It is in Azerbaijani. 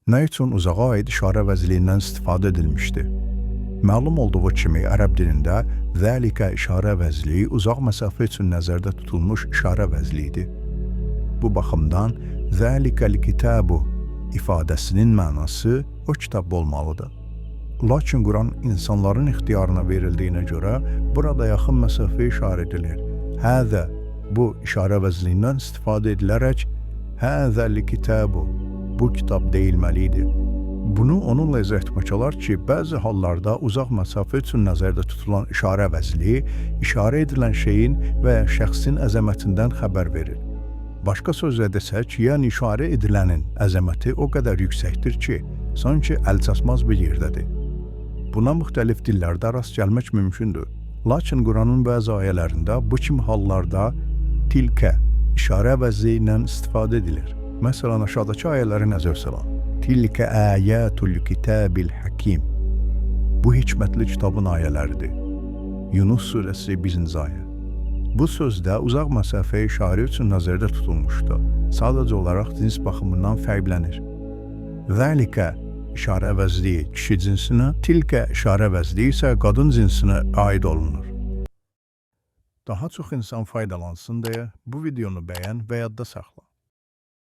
Nə üçün uzağa aid işarə vəzliyindən istifadə edilmişdi? Məlum olduğu kimi, ərəb dilində zəlikə işarə vəzliyi uzaq məsafə üçün nəzərdə tutulmuş işarə vəzliyidir. Bu baxımdan zəlikəl kitabu ifadəsinin mənası o kitab olmalıdır. Lakin Quran insanların ixtiyarına verildiyinə görə burada yaxın məsafə işarə edilir. Həzə bu işarə vəzliyindən istifadə edilərək həzəl kitabu bu kitab deyilməlidir. Bunu onunla izah etmək olar ki, bəzi hallarda uzaq məsafə üçün nəzərdə tutulan işarə vəzli, işarə edilən şeyin və ya şəxsin əzəmətindən xəbər verir. Başqa sözlə desək, yəni işarə edilənin əzəməti o qədər yüksəkdir ki, sanki əlçatmaz bir yerdədir. Buna müxtəlif dillərdə rast gəlmək mümkündür. Lakin Quranın bəzi ayələrində bu kimi hallarda tilkə işarə vəzli ilə istifadə edilir. Məsələn, aşağıdakı ayələri nəzər salın. Tilkə əyətul kitabil hakim. Bu hikmətli kitabın ayələridir. Yunus surəsi 1-ci ayə. Bu sözdə uzaq məsafə işarə üçün nəzərdə tutulmuşdur. Sadəcə olaraq cins baxımından fərqlənir. Zəlikə işarə vəzliyi kişi cinsinə, tilkə işarə vəzliyi isə qadın cinsinə aid olunur. Daha çox insan faydalansın deyə bu videonu bəyən və yadda saxla.